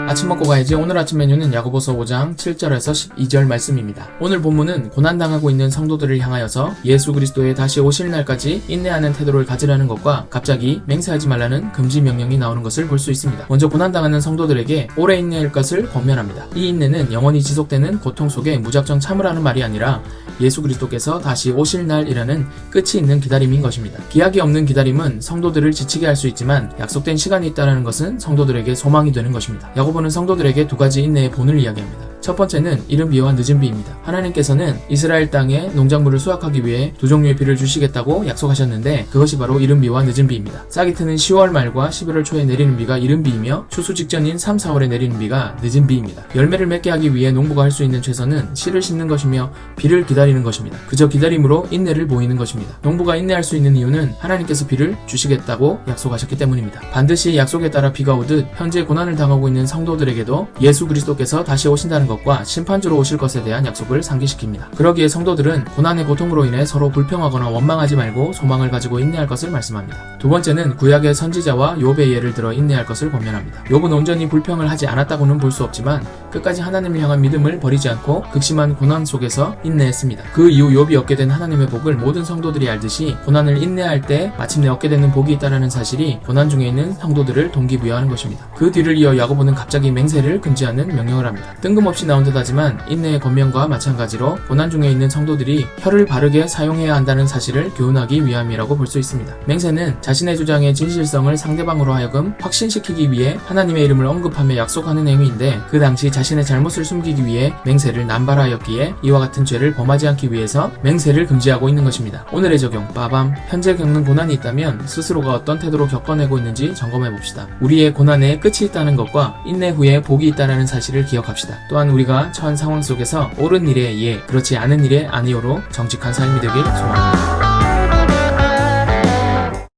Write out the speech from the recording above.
아침 먹고 가야지. 오늘 아침 메뉴는 야고보서 5장 7절에서 12절 말씀입니다. 오늘 본문은 고난당하고 있는 성도들을 향하여서 예수 그리스도의 다시 오실 날까지 인내하는 태도를 가지라는 것과 갑자기 맹세하지 말라는 금지 명령이 나오는 것을 볼 수 있습니다. 먼저 고난당하는 성도들에게 오래 인내할 것을 권면합니다. 이 인내는 영원히 지속되는 고통 속에 무작정 참으라는 말이 아니라 예수 그리스도께서 다시 오실 날이라는 끝이 있는 기다림인 것입니다. 기약이 없는 기다림은 성도들을 지치게 할 수 있지만 약속된 시간이 있다는 것은 성도들에게 소망이 되는 것입니다. 야고보는 성도들에게 두 가지 인내의 본을 이야기합니다. 첫 번째는 이른 비와 늦은 비입니다. 하나님께서는 이스라엘 땅에 농작물을 수확하기 위해 두 종류의 비를 주시겠다고 약속하셨는데 그것이 바로 이른 비와 늦은 비입니다. 싹이 트는 10월 말과 11월 초에 내리는 비가 이른 비이며 추수 직전인 3, 4월에 내리는 비가 늦은 비입니다. 열매를 맺게 하기 위해 농부가 할 수 있는 최선은 씨를 심는 것이며 비를 기다리는 것입니다. 그저 기다림으로 인내를 보이는 것입니다. 농부가 인내할 수 있는 이유는 하나님께서 비를 주시겠다고 약속하셨기 때문입니다. 반드시 약속에 따라 비가 오듯 현재 고난을 당하고 있는 성도들에게도 예수 그리스도께서 다시 오신다는 것과 심판주로 오실 것에 대한 약속을 상기시킵니다. 그러기에 성도들은 고난의 고통으로 인해 서로 불평하거나 원망하지 말고 소망을 가지고 인내할 것을 말씀합니다. 두 번째는 구약의 선지자와 욥의 예를 들어 인내할 것을 권면합니다. 욥은 온전히 불평을 하지 않았다고는 볼 수 없지만 끝까지 하나님을 향한 믿음을 버리지 않고 극심한 고난 속에서 인내했습니다. 그 이후 욥이 얻게 된 하나님의 복을 모든 성도들이 알듯이 고난을 인내할 때 마침내 얻게 되는 복이 있다는 사실이 고난 중에 있는 성도들을 동기부여하는 것입니다. 그 뒤를 이어 야고보는 갑자기 맹세를 금지하는 명령을 합니다. 뜬금없이 나온 듯하지만 인내의 권면과 마찬가지로 고난 중에 있는 성도들이 혀를 바르게 사용해야 한다는 사실을 교훈하기 위함이라고 볼 수 있습니다. 맹세는 자신의 주장의 진실성을 상대방으로 하여금 확신시키기 위해 하나님의 이름을 언급하며 약속하는 행위인데 그 당시 자신의 잘못을 숨기기 위해 맹세를 남발하였기에 이와 같은 죄를 범하지 않기 위해서 맹세를 금지하고 있는 것입니다. 오늘의 적용 빠밤. 현재 겪는 고난이 있다면 스스로가 어떤 태도로 겪어내고 있는지 점검해봅시다. 우리의 고난에 끝이 있다는 것과 인내 후에 복이 있다는 사실을 기억합시다. 또한 우리가 처한 상황 속에서 옳은 일에 예, 그렇지 않은 일에 아니오로 정직한 삶이 되길 소망합니다.